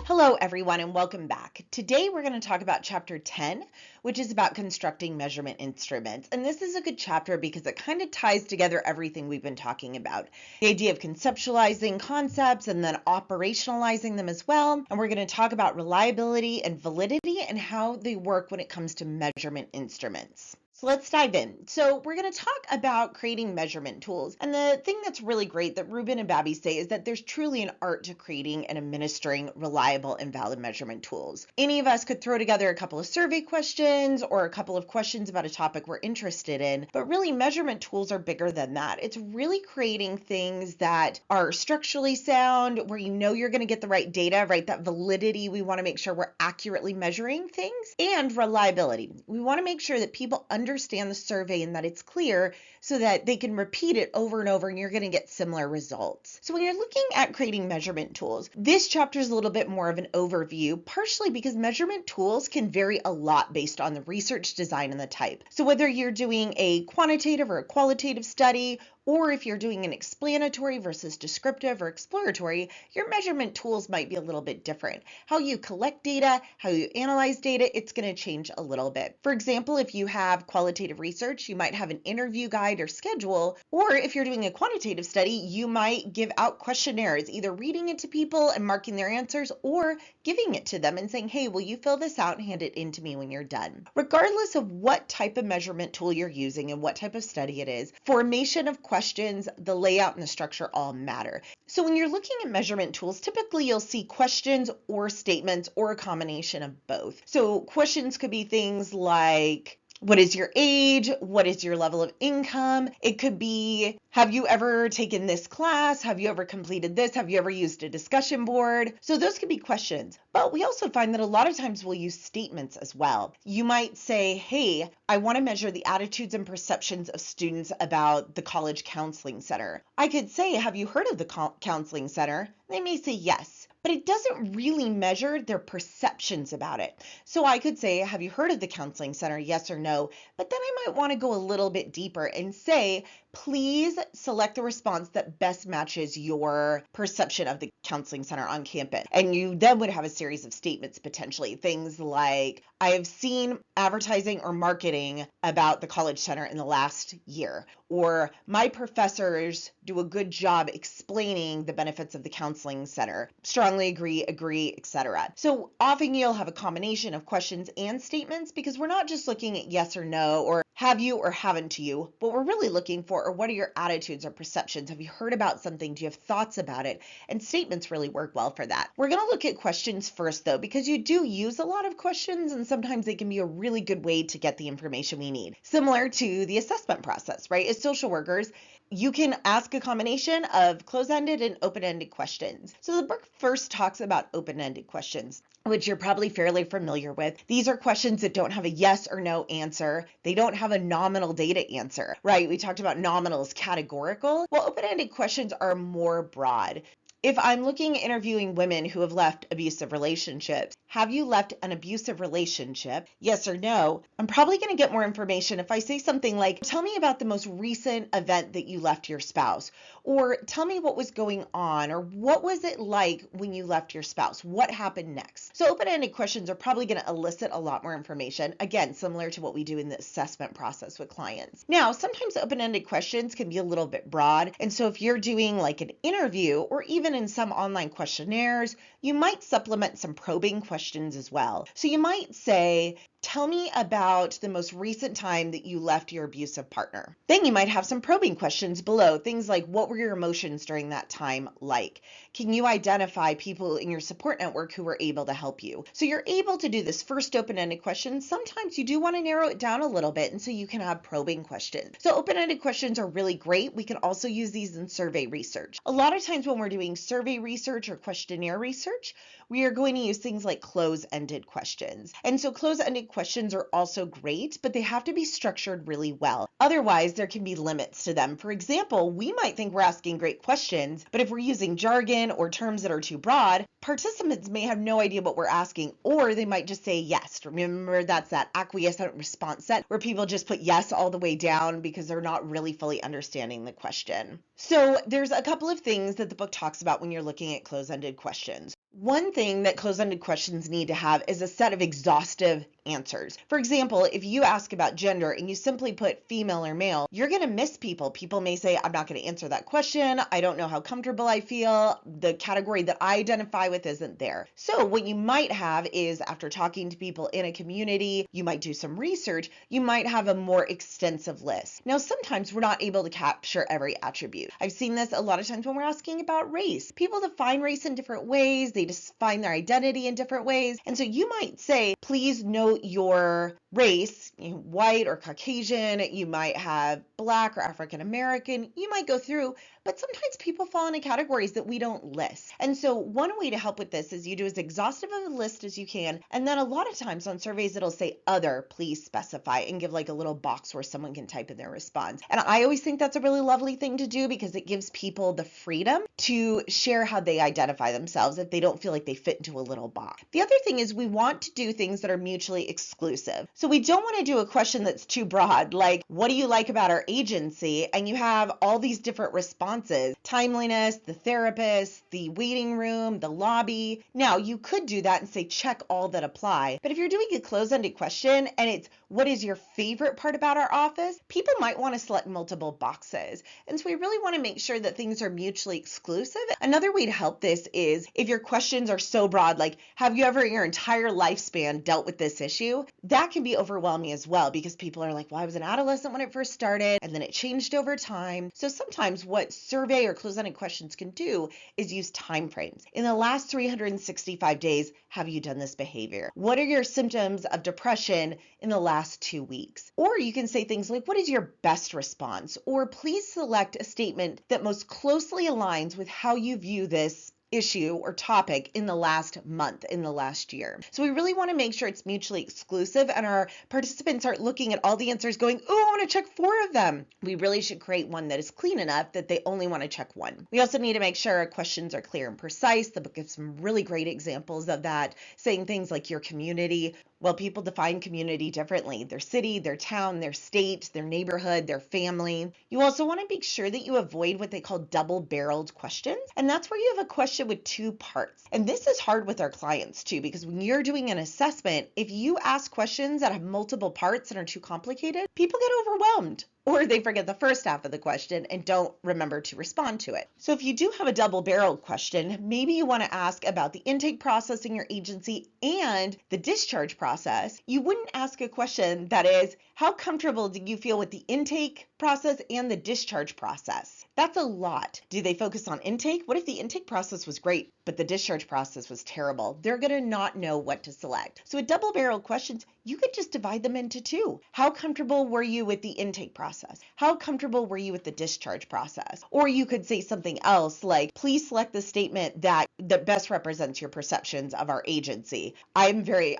Hello everyone and welcome back. Today we're going to talk about chapter 10, which is about constructing measurement instruments. And this is a good chapter because it kind of ties together everything we've been talking about. The idea of conceptualizing concepts and then operationalizing them as well. And we're going to talk about reliability and validity and how they work when it comes to measurement instruments. So let's dive in. So we're going to talk about creating measurement tools. And the thing that's really great that Rubin and Babbie say is that there's truly an art to creating and administering reliable and valid measurement tools. Any of us could throw together a couple of survey questions or a couple of questions about a topic we're interested in, but really measurement tools are bigger than that. It's really creating things that are structurally sound, where you know you're going to get the right data, right? That validity, we want to make sure we're accurately measuring things, and reliability. We want to make sure that people understand the survey and that it's clear so that they can repeat it over and over and you're going to get similar results. So when you're looking at creating measurement tools, this chapter is a little bit more of an overview, partially because measurement tools can vary a lot based on the research design and the type. So whether you're doing a quantitative or a qualitative study, or if you're doing an explanatory versus descriptive or exploratory, your measurement tools might be a little bit different. How you collect data, how you analyze data, it's going to change a little bit. For example, if you have qualitative research, you might have an interview guide or schedule, or if you're doing a quantitative study, you might give out questionnaires, either reading it to people and marking their answers, or giving it to them and saying, hey, will you fill this out and hand it in to me when you're done? Regardless of what type of measurement tool you're using and what type of study it is, formation of questions, the layout and the structure all matter. So when you're looking at measurement tools, typically you'll see questions or statements or a combination of both. So questions could be things like, what is your age? What is your level of income? It could be, have you ever taken this class? Have you ever completed this? Have you ever used a discussion board? So those could be questions. But we also find that a lot of times we'll use statements as well. You might say, hey, I want to measure the attitudes and perceptions of students about the College Counseling Center. I could say, have you heard of the Counseling Center? They may say yes, but it doesn't really measure their perceptions about it. So I could say, have you heard of the Counseling Center? Yes or no. But then I might want to go a little bit deeper and say, please select the response that best matches your perception of the counseling center on campus. And you then would have a series of statements potentially. Things like, I have seen advertising or marketing about the college center in the last year. Or my professors do a good job explaining the benefits of the counseling center. Strongly agree, etc. So often you'll have a combination of questions and statements because we're not just looking at yes or no or have you or haven't you. What we're really looking for are what are your attitudes or perceptions? Have you heard about something? Do you have thoughts about it? And statements really work well for that. We're going to look at questions first though, because you do use a lot of questions and sometimes they can be a really good way to get the information we need. Similar to the assessment process, right? As social workers, you can ask a combination of close-ended and open-ended questions. So the book first talks about open-ended questions, which you're probably fairly familiar with. These are questions that don't have a yes or no answer. They don't have a nominal data answer, right? We talked about nominal as categorical. Well, open-ended questions are more broad. If I'm looking at interviewing women who have left abusive relationships, have you left an abusive relationship? Yes or no? I'm probably going to get more information if I say something like, tell me about the most recent event that you left your spouse, or tell me what was going on, or what was it like when you left your spouse? What happened next? So open-ended questions are probably going to elicit a lot more information, again, similar to what we do in the assessment process with clients. Now, sometimes open-ended questions can be a little bit broad, and so if you're doing like an interview or even in some online questionnaires, you might supplement some probing questions as well. So you might say, tell me about the most recent time that you left your abusive partner. Then you might have some probing questions below, things like, what were your emotions during that time like? Can you identify people in your support network who were able to help you? So you're able to do this first open-ended question. Sometimes you do want to narrow it down a little bit, and so you can have probing questions. So open-ended questions are really great. We can also use these in survey research. A lot of times when we're doing survey research or questionnaire research, we are going to use things like close-ended questions. And so close-ended questions are also great, but they have to be structured really well. Otherwise, there can be limits to them. For example, we might think we're asking great questions, but if we're using jargon or terms that are too broad, participants may have no idea what we're asking, or they might just say yes. Remember, that's that acquiescent response set where people just put yes all the way down because they're not really fully understanding the question. So there's a couple of things that the book talks about when you're looking at close-ended questions. One thing that close-ended questions need to have is a set of exhaustive answers. For example, if you ask about gender and you simply put female or male, you're going to miss people. People may say, I'm not going to answer that question. I don't know how comfortable I feel. The category that I identify with isn't there. So what you might have is, after talking to people in a community, you might do some research, you might have a more extensive list. Now, sometimes we're not able to capture every attribute. I've seen this a lot of times when we're asking about race. People define race in different ways. They define their identity in different ways. And so you might say, please note your race, white or Caucasian. You might have Black or African American. You might go through, but sometimes people fall into categories that we don't list. And so one way to help with this is you do as exhaustive of a list as you can. And then a lot of times on surveys, it'll say other, please specify, and give like a little box where someone can type in their response. And I always think that's a really lovely thing to do because it gives people the freedom to share how they identify themselves if they don't feel like they fit into a little box. The other thing is we want to do things that are mutually exclusive. So we don't want to do a question that's too broad, like, what do you like about our agency? And you have all these different responses: timeliness, the therapist, the waiting room, the lobby. Now, you could do that and say, check all that apply. But if you're doing a close-ended question and it's, what is your favorite part about our office? People might want to select multiple boxes. And so we really want to make sure that things are mutually exclusive. Another way to help this is if your questions are so broad, like, have you ever in your entire lifespan dealt with this issue? That can be overwhelming as well because people are like, well, I was an adolescent when it first started and then it changed over time. So sometimes what survey or close-ended questions can do is use time frames. In the last 365 days, have you done this behavior? What are your symptoms of depression in the last 2 weeks? Or you can say things like, what is your best response? Or please select a statement that most closely aligns with how you view this issue or topic in the last month, in the last year. So we really want to make sure it's mutually exclusive and our participants aren't looking at all the answers going, oh, I want to check 4 of them. We really should create one that is clean enough that they only want to check 1. We also need to make sure our questions are clear and precise. The book gives some really great examples of that, saying things like your community. Well, people define community differently: their city, their town, their state, their neighborhood, their family. You also want to make sure that you avoid what they call double-barreled questions. And that's where you have a question with 2 parts. And this is hard with our clients too, because when you're doing an assessment, if you ask questions that have multiple parts and are too complicated, people get overwhelmed. Or they forget the first half of the question and don't remember to respond to it. So if you do have a double-barreled question, maybe you want to ask about the intake process in your agency and the discharge process. You wouldn't ask a question that is, how comfortable do you feel with the intake process and the discharge process? That's a lot. Do they focus on intake? What if the intake process was great, but the discharge process was terrible? They're going to not know what to select. So with double-barreled questions, you could just divide them into 2. How comfortable were you with the intake process? How comfortable were you with the discharge process? Or you could say something else like, please select the statement that best represents your perceptions of our agency. I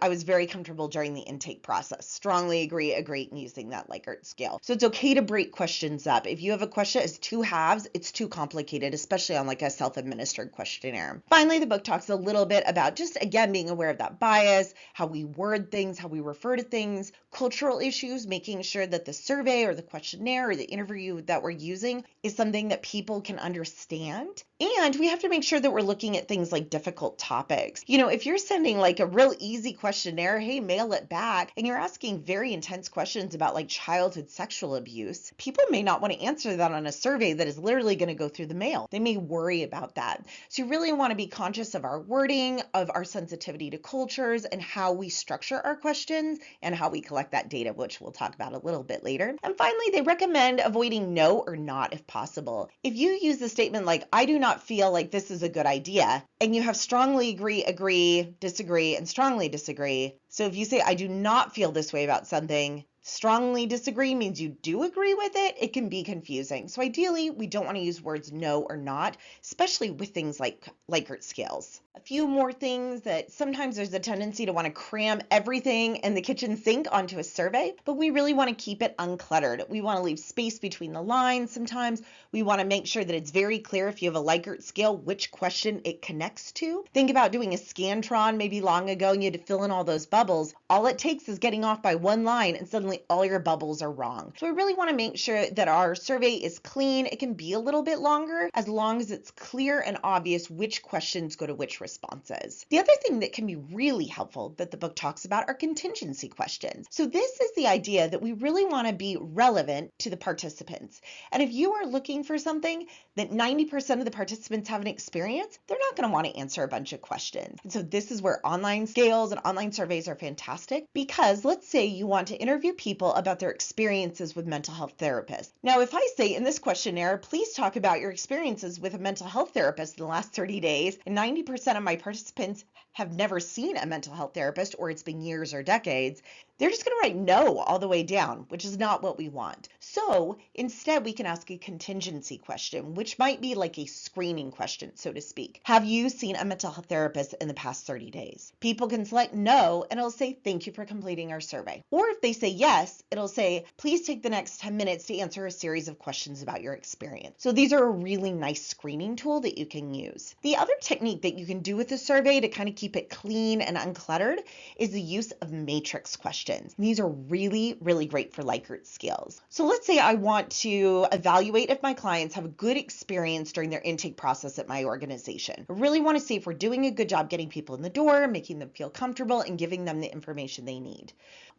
was very comfortable during the intake process. Strongly agree, and using that Likert scale. So it's okay to break questions up. If you have a question as 2 halves, it's too complicated, especially on like a self-administered questionnaire. Finally, the book talks a little bit about just, again, being aware of that bias, how we word things, how we refer to things, cultural issues, making sure that the survey or the questionnaire or the interview that we're using is something that people can understand. And we have to make sure that we're looking at things like difficult topics. If you're sending like a real easy questionnaire, hey, mail it back, and you're asking very intense questions about like childhood sexual abuse, people may not want to answer that on a survey that is literally going to go through the mail. They may worry about that. So you really want to be conscious of our wording, of our sensitivity to cultures, and how we structure our questions and how we collect that data, which we'll talk about a little bit later. And finally, they recommend avoiding no or not if possible. If you use the statement like, I do not feel like this is a good idea, and you have strongly agree, disagree, and strongly disagree. So if you say, I do not feel this way about something, strongly disagree means you do agree with it, it can be confusing. So ideally, we don't want to use words no or not, especially with things like Likert scales. A few more things that sometimes there's a tendency to want to cram everything in the kitchen sink onto a survey, but we really want to keep it uncluttered. We want to leave space between the lines sometimes. We want to make sure that it's very clear if you have a Likert scale, which question it connects to. Think about doing a Scantron maybe long ago and you had to fill in all those bubbles. All it takes is getting off by one line and suddenly all your bubbles are wrong. So we really want to make sure that our survey is clean. It can be a little bit longer as long as it's clear and obvious which questions go to which responses. The other thing that can be really helpful that the book talks about are contingency questions. So this is the idea that we really want to be relevant to the participants. And if you are looking for something that 90% of the participants haven't experienced, they're not going to want to answer a bunch of questions. And so this is where online scales and online surveys are fantastic, because let's say you want to interview people about their experiences with mental health therapists. Now, if I say in this questionnaire, please talk about your experiences with a mental health therapist in the last 30 days, and 90% of my participants have never seen a mental health therapist, or it's been years or decades, they're just going to write no all the way down, which is not what we want. So instead, we can ask a contingency question, which might be like a screening question, so to speak. Have you seen a mental health therapist in the past 30 days? People can select no, and it'll say, thank you for completing our survey. Or if they say yes, it'll say, please take the next 10 minutes to answer a series of questions about your experience. So these are a really nice screening tool that you can use. The other technique that you can do with the survey to kind of keep it clean and uncluttered is the use of matrix questions. These are really, really great for Likert scales. So let's say I want to evaluate if my clients have a good experience during their intake process at my organization. I really want to see if we're doing a good job getting people in the door, making them feel comfortable, and giving them the information they need.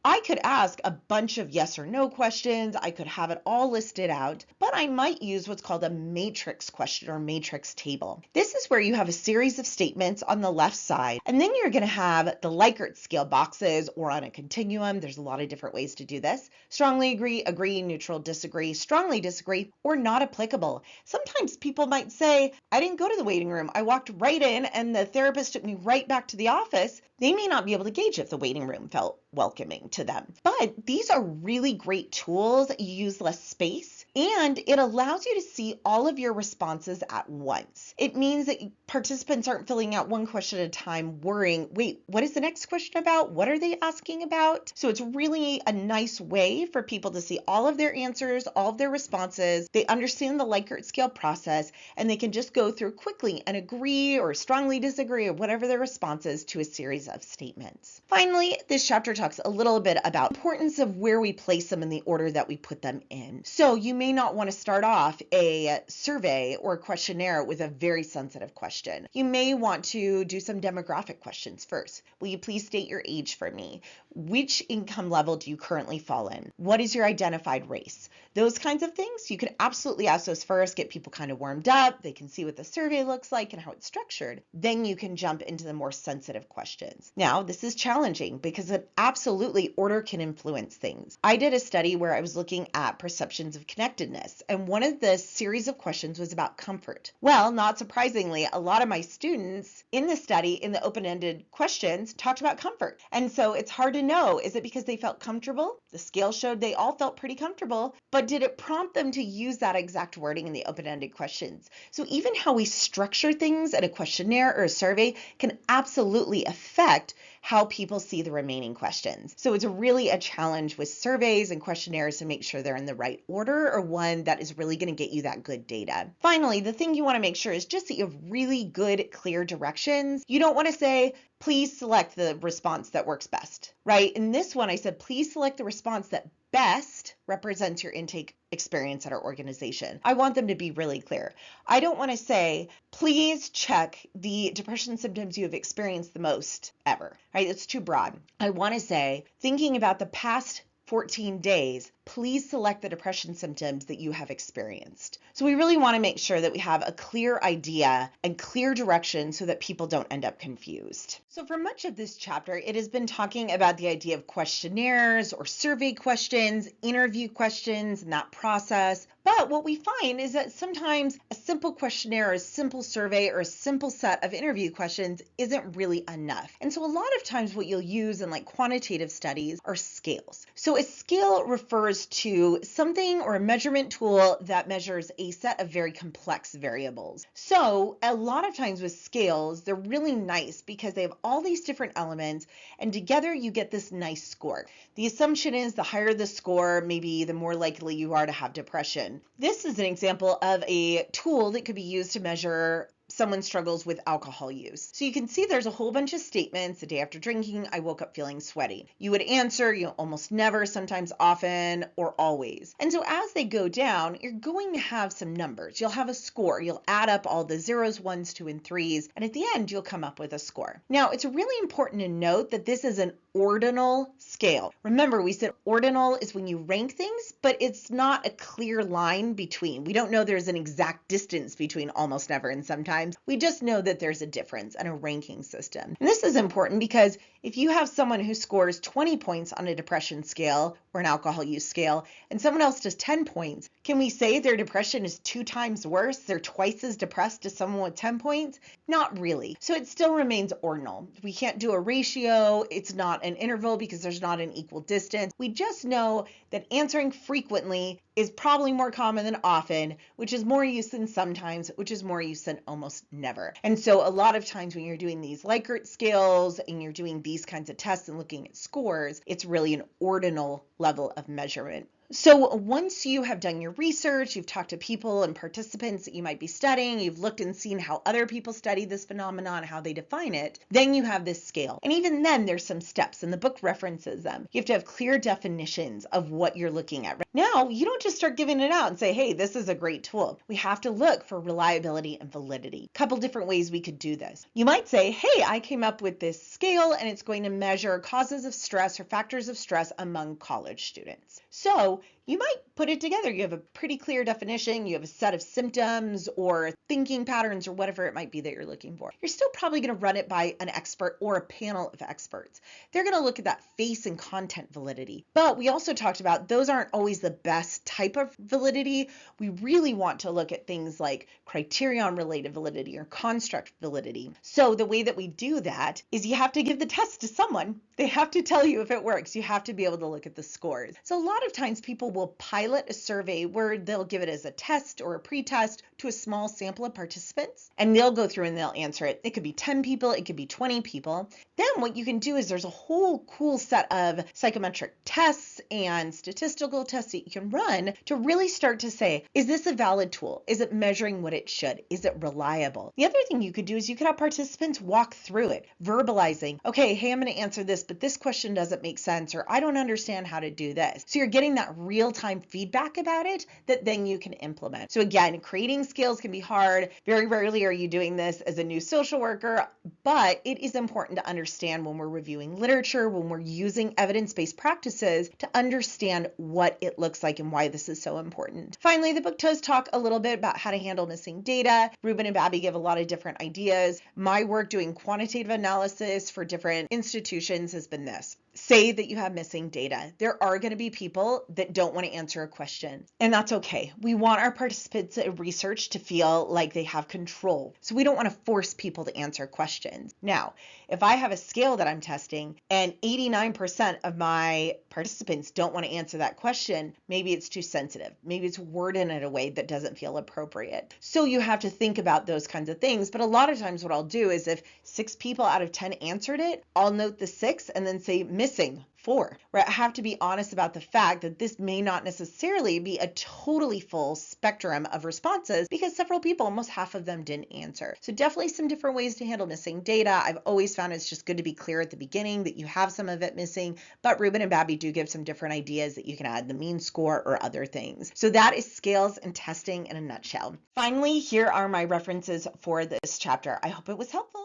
I could ask a bunch of yes or no questions. I could have it all listed out, but I might use what's called a matrix question or matrix table. This is where you have a series of statements on the left side, and then you're going to have the Likert scale boxes, or on a continuum. There's a lot of different ways to do this. Strongly agree, agree, neutral, disagree, strongly disagree, or not applicable. Sometimes people might say, I didn't go to the waiting room. I walked right in and the therapist took me right back to the office. They may not be able to gauge if the waiting room felt welcoming to them. But these are really great tools. You use less space, and it allows you to see all of your responses at once. It means that participants aren't filling out one question at a time, worrying, wait, what is the next question about? What are they asking about? So it's really a nice way for people to see all of their answers, all of their responses. They understand the Likert scale process, and they can just go through quickly and agree or strongly disagree or whatever their response is to a series of statements. Finally, this chapter talks a little bit about the importance of where we place them in the order that we put them in. So you may not want to start off a survey or a questionnaire with a very sensitive question. You may want to do some demographic questions first. Will you please state your age for me? Which income level do you currently fall in? What is your identified race? Those kinds of things, you can absolutely ask those first, get people kind of warmed up. They can see what the survey looks like and how it's structured. Then you can jump into the more sensitive questions. Now, this is challenging because absolutely order can influence things. I did a study where I was looking at perceptions of connectedness, and one of the series of questions was about comfort. Well, not surprisingly, a lot of my students in the study, in the open-ended questions, talked about comfort. And so it's hard to know, is it because they felt comfortable? The scale showed they all felt pretty comfortable, but did it prompt them to use that exact wording in the open-ended questions? So even how we structure things in a questionnaire or a survey can absolutely affect how people see the remaining questions. So it's really a challenge with surveys and questionnaires to make sure they're in the right order, or one that is really going to get you that good data. Finally, the thing you want to make sure is just that you have really good, clear directions. You don't want to say, please select the response that works best, right? In this one, I said, please select the response that best represents your intake experience at our organization. I want them to be really clear. I don't want to say, please check the depression symptoms you have experienced the most ever, right? It's too broad. I want to say, thinking about the past 14 days, please select the depression symptoms that you have experienced. So we really want to make sure that we have a clear idea and clear direction so that people don't end up confused. So for much of this chapter, it has been talking about the idea of questionnaires or survey questions, interview questions, and that process. But what we find is that sometimes a simple questionnaire or a simple survey or a simple set of interview questions isn't really enough. And so a lot of times what you'll use in like quantitative studies are scales. So a scale refers refers to something or a measurement tool that measures a set of very complex variables. So a lot of times with scales, they're really nice because they have all these different elements, and together you get this nice score. The assumption is the higher the score, maybe the more likely you are to have depression. This is an example of a tool that could be used to measure someone struggles with alcohol use. So you can see there's a whole bunch of statements. The day after drinking, I woke up feeling sweaty. You would answer, almost never, sometimes often, or always. And so as they go down, you're going to have some numbers. You'll have a score. You'll add up all the zeros, ones, two, and threes, and at the end, you'll come up with a score. Now, it's really important to note that this is an ordinal scale. Remember, we said ordinal is when you rank things, but it's not a clear line between. We don't know there's an exact distance between almost never and sometimes. We just know that there's a difference in a ranking system. And this is important because if you have someone who scores 20 points on a depression scale or an alcohol use scale, and someone else does 10 points, can we say their depression is 2 times worse? They're twice as depressed as someone with 10 points? Not really. So it still remains ordinal. We can't do a ratio. It's not an interval because there's not an equal distance. We just know that answering frequently is probably more common than often, which is more use than sometimes, which is more use than almost never. And so a lot of times when you're doing these Likert scales and you're doing these kinds of tests and looking at scores, it's really an ordinal level of measurement. So once you have done your research, you've talked to people and participants that you might be studying, you've looked and seen how other people study this phenomenon, how they define it, then you have this scale. And even then there's some steps, and the book references them. You have to have clear definitions of what you're looking at. Now, you don't just start giving it out and say, hey, this is a great tool. We have to look for reliability and validity. A couple different ways we could do this. You might say, hey, I came up with this scale and it's going to measure causes of stress or factors of stress among college students. So you might put it together. You have a pretty clear definition. You have a set of symptoms or thinking patterns or whatever it might be that you're looking for. You're still probably going to run it by an expert or a panel of experts. They're going to look at that face and content validity. But we also talked about those aren't always the best type of validity. We really want to look at things like criterion-related validity or construct validity. So the way that we do that is you have to give the test to someone. They have to tell you if it works. You have to be able to look at the scores. So a lot of times people will pilot a survey where they'll give it as a test or a pre-test to a small sample of participants, and they'll go through and they'll answer it. It could be 10 people, it could be 20 people. Then what you can do is there's a whole cool set of psychometric tests and statistical tests that you can run to really start to say, is this a valid tool? Is it measuring what it should? Is it reliable? The other thing you could do is you could have participants walk through it, verbalizing, okay, hey, I'm going to answer this, but this question doesn't make sense, or I don't understand how to do this. So you're getting that real-time feedback about it that then you can implement. So again, creating skills can be hard. Very rarely are you doing this as a new social worker, but it is important to understand when we're reviewing literature, when we're using evidence-based practices, to understand what it looks like and why this is so important. Finally, the book does talk a little bit about how to handle missing data. Rubin and Babbie give a lot of different ideas. My work doing quantitative analysis for different institutions has been this. Say that you have missing data. There are going to be people that don't want to answer a question, and that's okay. We want our participants in research to feel like they have control. So we don't want to force people to answer questions. Now, if I have a scale that I'm testing and 89% of my participants don't want to answer that question, maybe it's too sensitive. Maybe it's worded in a way that doesn't feel appropriate. So you have to think about those kinds of things. But a lot of times what I'll do is if 6 people out of 10 answered it, I'll note the 6 and then say missing 4, right? I have to be honest about the fact that this may not necessarily be a totally full spectrum of responses because several people, almost half of them, didn't answer. So definitely some different ways to handle missing data. I've always found it's just good to be clear at the beginning that you have some of it missing, but Rubin and Babbie do give some different ideas that you can add the mean score or other things. So that is scales and testing in a nutshell. Finally, here are my references for this chapter. I hope it was helpful.